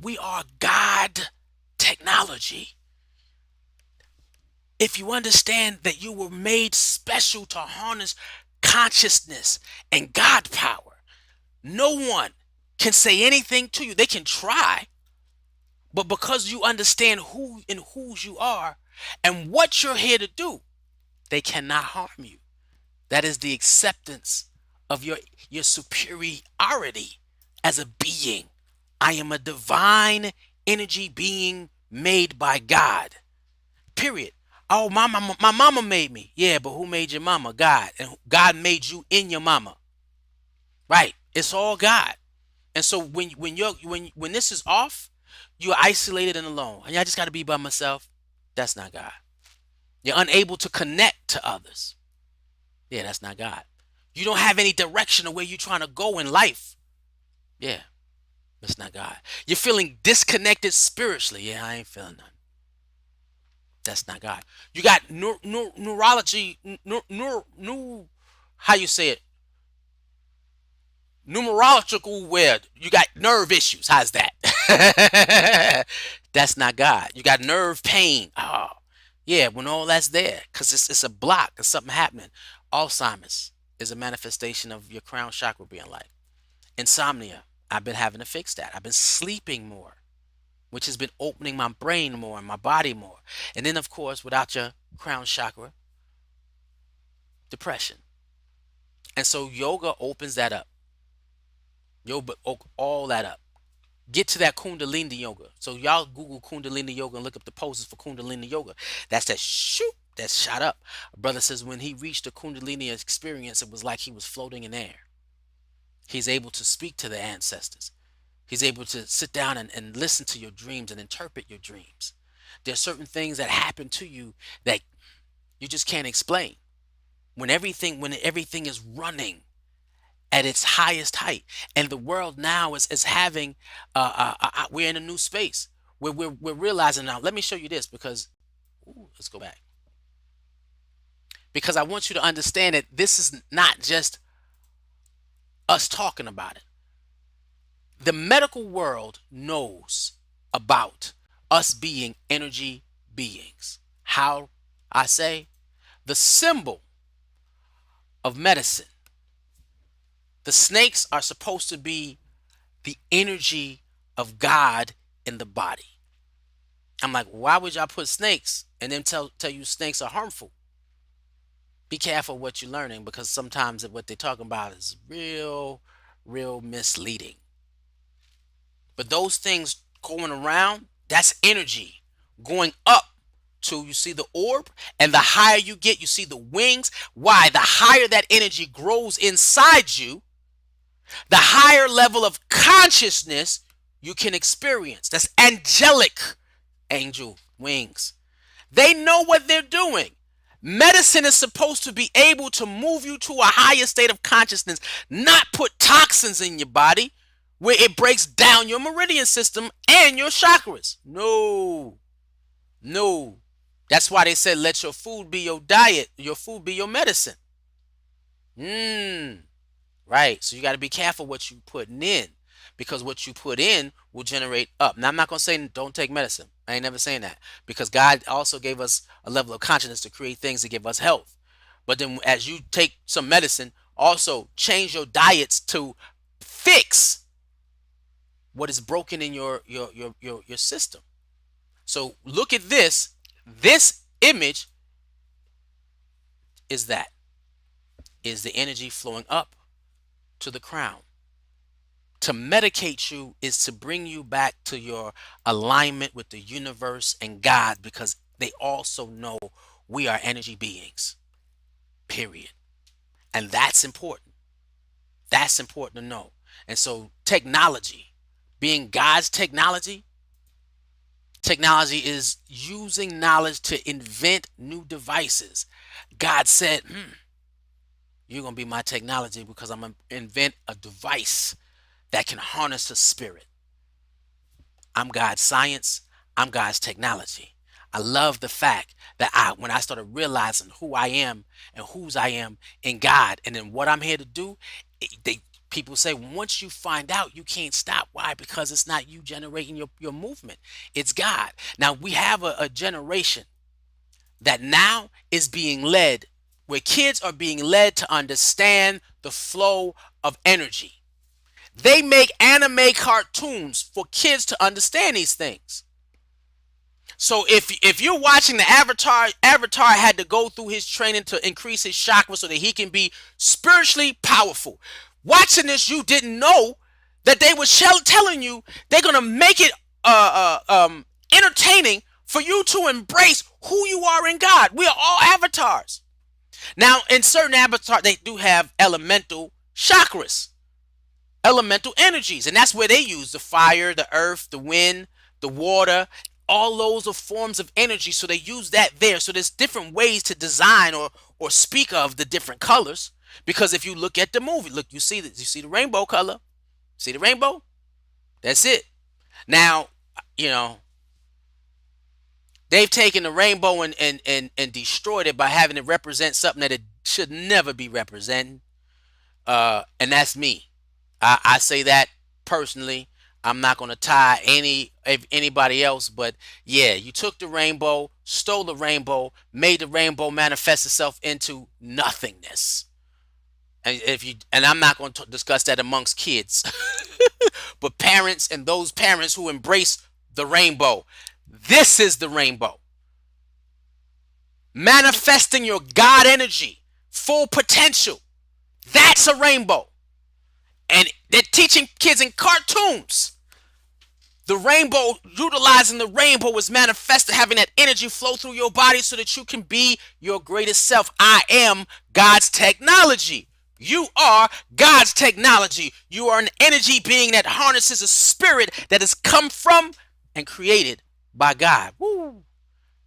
We are God technology. If you understand that you were made special to harness consciousness and God power, no one can say anything to you. They can try, but because you understand who and whose you are and what you're here to do, they cannot harm you. That is the acceptance of your superiority as a being. I am a divine energy being made by God. Period. Oh, my mama made me. Yeah, but who made your mama? God. And God made you in your mama. Right. It's all God. And so when this is off, you're isolated and alone. And I just got to be by myself. That's not God. You're unable to connect to others. Yeah, that's not God. You don't have any direction of where you're trying to go in life. Yeah, that's not God. You're feeling disconnected spiritually. Yeah, I ain't feeling nothing. That's not God. You got neurology, how you say it? Numerological, where you got nerve issues. How's that? That's not God. You got nerve pain. Oh, yeah, when all that's there, because it's a block, there's something happening. Alzheimer's is a manifestation of your crown chakra being light. Insomnia, I've been having to fix that. I've been sleeping more, which has been opening my brain more and my body more. And then, of course, without your crown chakra, depression. And so yoga opens that up. Yoga, all that up. Get to that Kundalini yoga. So y'all Google Kundalini yoga and look up the poses for Kundalini yoga. That's that shoot that shot up. A brother says when he reached the Kundalini experience, it was like he was floating in air. He's able to speak to the ancestors. He's able to sit down and listen to your dreams and interpret your dreams. There's certain things that happen to you that you just can't explain. When everything is running at its highest height, and the world now is having we're in a new space where we're realizing now. Let me show you this because let's go back because I want you to understand that this is not just us talking about it. The medical world knows about us being energy beings. How? I say the symbol of medicine. The snakes are supposed to be the energy of God in the body. I'm like, why would y'all put snakes and then tell you snakes are harmful? Be careful what you're learning because sometimes what they're talking about is real misleading. But those things going around, that's energy going up to, you see the orb, and the higher you get, you see the wings. Why? The higher that energy grows inside you, the higher level of consciousness you can experience. That's angelic angel wings. They know what they're doing. Medicine is supposed to be able to move you to a higher state of consciousness, not put toxins in your body where it breaks down your meridian system and your chakras. No, no. That's why they said let your food be your diet, your food be your medicine. Right. So you got to be careful what you putting in because what you put in will generate up. Now I'm not gonna say don't take medicine. I ain't never saying that because God also gave us a level of consciousness to create things to give us health. But then as you take some medicine, also change your diets to fix what is broken in your system. So look at this. This image is that is the energy flowing up to the crown. To medicate you is to bring you back to your alignment with the universe and God because they also know we are energy beings. Period. And that's important. That's important to know. And so technology, being God's technology is using knowledge to invent new devices. God said, you're going to be my technology because I'm going to invent a device that can harness the spirit. I'm God's science. I'm God's technology. I love the fact that when I started realizing who I am and whose I am in God and then what I'm here to do, people say once you find out, you can't stop. Why? Because it's not you generating your movement. It's God. Now we have a generation that now is being led, where kids are being led to understand the flow of energy. They make anime cartoons for kids to understand these things. So if you're watching the Avatar had to go through his training to increase his chakra so that he can be spiritually powerful. Watching this, you didn't know that they were telling you they're gonna make it entertaining for you to embrace who you are in God. We are all avatars. Now, in certain avatars, they do have elemental chakras, elemental energies, and that's where they use the fire, the earth, the wind, the water. All those are forms of energy, so they use that there. So there's different ways to design or speak of the different colors. Because if you look at the movie, look, you see the rainbow color. See the rainbow? That's it. Now, you know, they've taken the rainbow and destroyed it by having it represent something that it should never be representing. And that's me. I say that personally. I'm not going to tie anybody else, but yeah, you took the rainbow, stole the rainbow, made the rainbow manifest itself into nothingness. And I'm not going to discuss that amongst kids, but parents and those parents who embrace the rainbow. This is the rainbow. Manifesting your God energy, full potential. That's a rainbow. And they're teaching kids in cartoons The rainbow, utilizing the rainbow is manifested, having that energy flow through your body so that you can be your greatest self. I am God's technology. You are God's technology. You are an energy being that harnesses a spirit that has come from and created by God. Woo.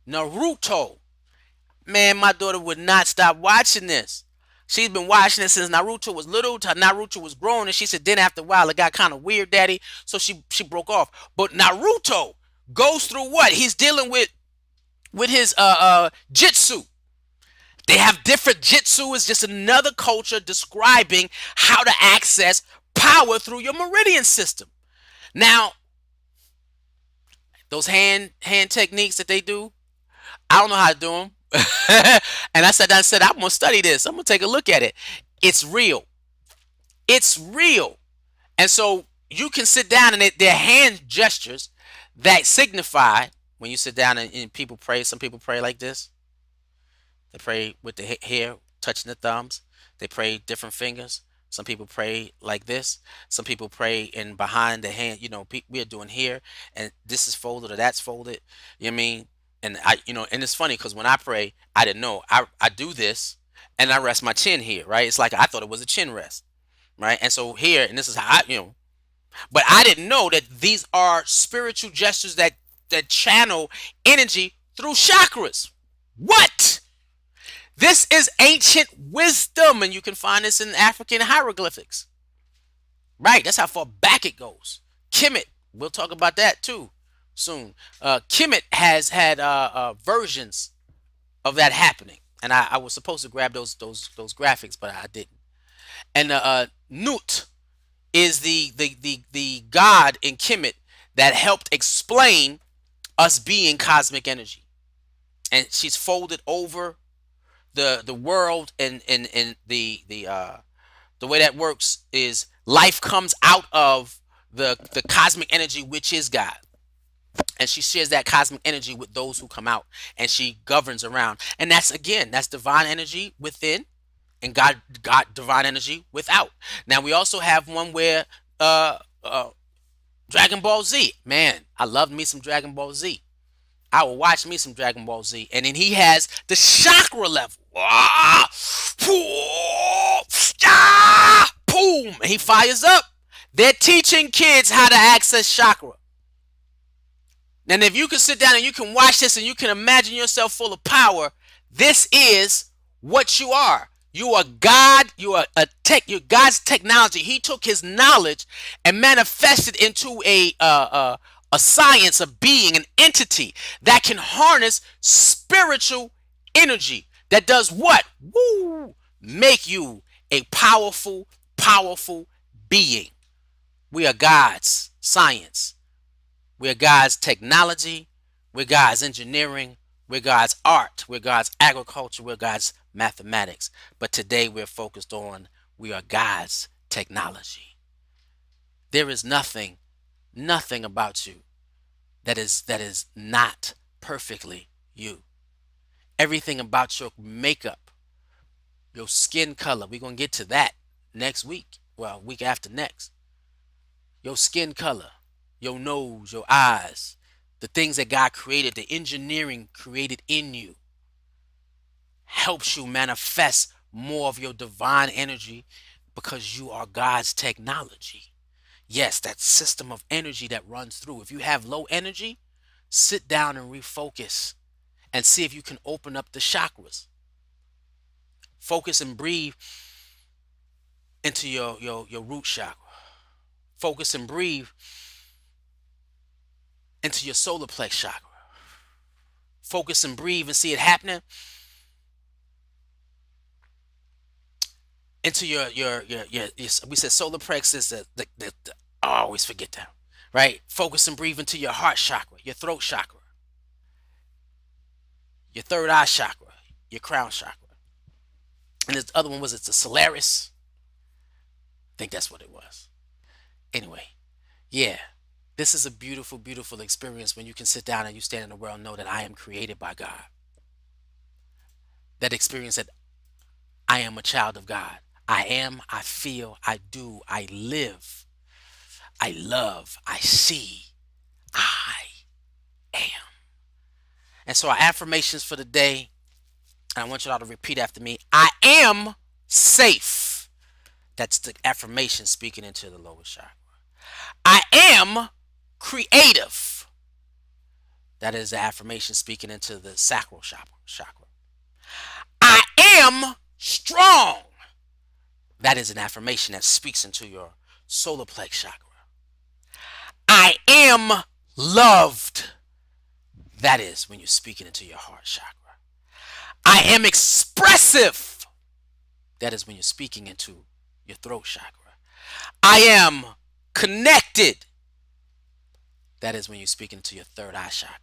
Naruto. Man, my daughter would not stop watching this. She's been watching it since Naruto was little till Naruto was grown, and she said then after a while it got kind of weird, Daddy. So she broke off. But Naruto goes through what he's dealing with his jitsu. They have different jitsu. Is just another culture describing how to access power through your meridian system. Now, those hand techniques that they do, I don't know how to do them. And I sat down and said, I'm gonna study this. I'm gonna take a look at it. It's real. It's real. And so you can sit down and they're hand gestures that signify when you sit down and people pray. Some people pray like this. They pray with the hair touching the thumbs. They pray different fingers. Some people pray like this. Some people pray in behind the hand. We are doing here, and this is folded or that's folded. You know what I mean? And and it's funny because when I pray, I didn't know. I do this, and I rest my chin here, right? It's like I thought it was a chin rest, right? And so here, and this is how but I didn't know that these are spiritual gestures that channel energy through chakras. What? This is ancient wisdom, and you can find this in African hieroglyphics. Right, that's how far back it goes. Kemet, we'll talk about that too soon. Kemet has had versions of that happening, and I was supposed to grab those graphics, but I didn't. And Nut is the god in Kemet that helped explain us being cosmic energy, and she's folded over the world, and the way that works is life comes out of the cosmic energy, which is God, and she shares that cosmic energy with those who come out, and she governs around, and that's divine energy within, and God divine energy without. Now we also have one where uh uh Dragon Ball Z, man, I love me some Dragon Ball Z. I will watch me some Dragon Ball Z. And then he has the chakra level. Ah, boom. And he fires up. They're teaching kids how to access chakra. And if you can sit down and you can watch this and you can imagine yourself full of power, this is what you are. You are God. You are you're God's technology. He took his knowledge and manifested into a science, a being, an entity that can harness spiritual energy. That does what? Woo! Make you a powerful, powerful being. We are God's science. We're God's technology. We're God's engineering. We're God's art. We're God's agriculture. We're God's mathematics. But today we're focused on we are God's technology. There is nothing about you that is not perfectly you. Everything about your makeup, your skin color, we're going to get to that next week. Well, week after next. Your skin color, your nose, your eyes, the things that God created, the engineering created in you, helps you manifest more of your divine energy because you are God's technology. Yes, that system of energy that runs through. If you have low energy, sit down and refocus and see if you can open up the chakras. Focus and breathe into your root chakra. Focus and breathe into your solar plex chakra. Focus and breathe and see it happening into your we said solar plex is I always forget that. Right? Focus and breathe into your heart chakra, your throat chakra, your third eye chakra, your crown chakra. And this other one was it the Solaris? I think that's what it was. Anyway, yeah. This is a beautiful, beautiful experience when you can sit down and you stand in the world and know that I am created by God. That experience that I am a child of God. I am, I feel, I do, I live, I love, I see. And so our affirmations for the day, and I want you all to repeat after me. I am safe. That's the affirmation speaking into the lower chakra. I am creative. That is the affirmation speaking into the sacral chakra. I am strong. That is an affirmation that speaks into your solar plex chakra. I am loved. That is when you're speaking into your heart chakra. I am expressive. That is when you're speaking into your throat chakra. I am connected. That is when you're speaking to your third eye chakra.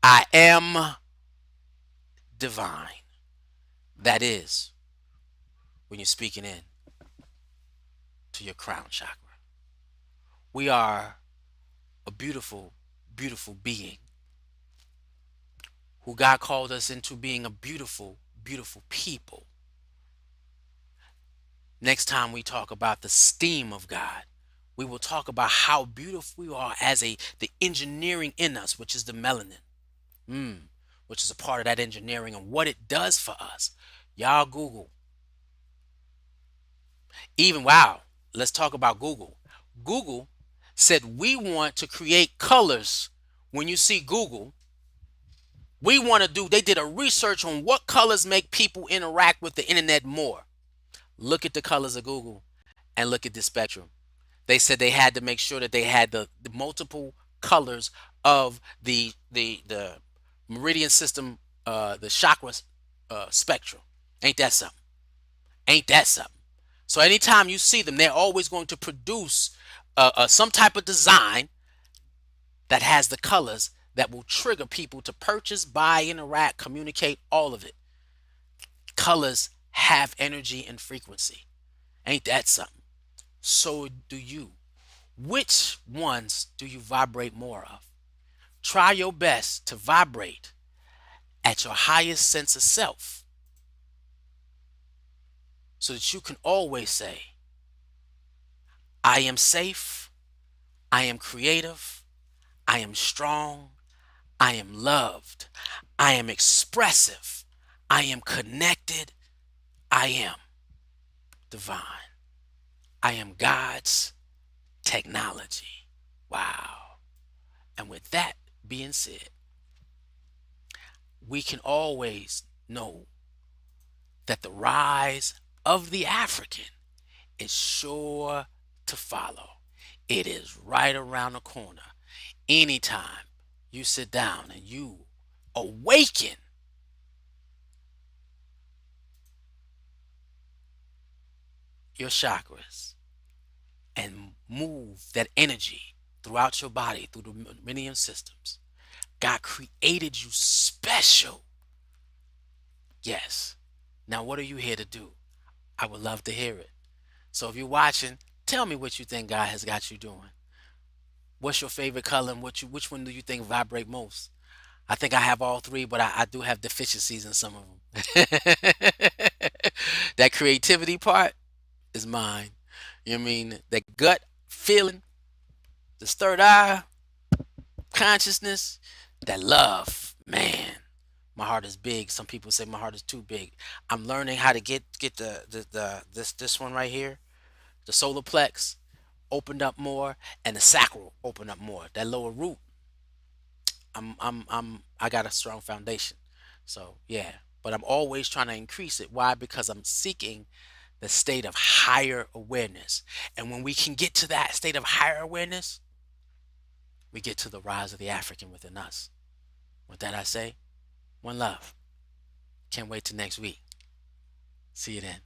I am divine. That is when you're speaking in to your crown chakra. We are a beautiful, beautiful being who God called us into being a beautiful, beautiful people. Next time we talk about the steam of God, we will talk about how beautiful we are as the engineering in us, which is the melanin, which is a part of that engineering and what it does for us. Y'all Google. Even wow, let's talk about Google. Google said we want to create colors. When you see Google, we want to do, they did a research on what colors make people interact with the internet more. Look at the colors of Google and look at the spectrum. They said they had to make sure that they had the multiple colors of the meridian system, the chakra spectrum. Ain't that something? Ain't that something? So anytime you see them, they're always going to produce some type of design that has the colors that will trigger people to purchase, buy, interact, communicate, all of it. Colors have energy and frequency. Ain't that something? So do you. Which ones do you vibrate more of? Try your best to vibrate at your highest sense of self so that you can always say, I am safe, I am creative, I am strong, I am loved, I am expressive, I am connected, I am divine. I am God's technology. Wow. And with that being said, we can always know that the rise of the African is sure to follow. It is right around the corner. Anytime you sit down and you awaken your chakras and move that energy throughout your body, through the meridian systems, God created you special. Yes. Now, what are you here to do? I would love to hear it. So if you're watching, tell me what you think God has got you doing. What's your favorite color and which one do you think vibrate most? I think I have all three, but I do have deficiencies in some of them. That creativity part is mine. You know what I mean? That gut feeling, this third eye, consciousness, that love. Man, my heart is big. Some people say my heart is too big. I'm learning how to get this one right here, the solar plex opened up more, and the sacral opened up more. That lower root, I got a strong foundation. So yeah, but I'm always trying to increase it. Why? Because I'm seeking the state of higher awareness. And when we can get to that state of higher awareness, we get to the rise of the African within us. With that I say, one love. Can't wait till next week. See you then.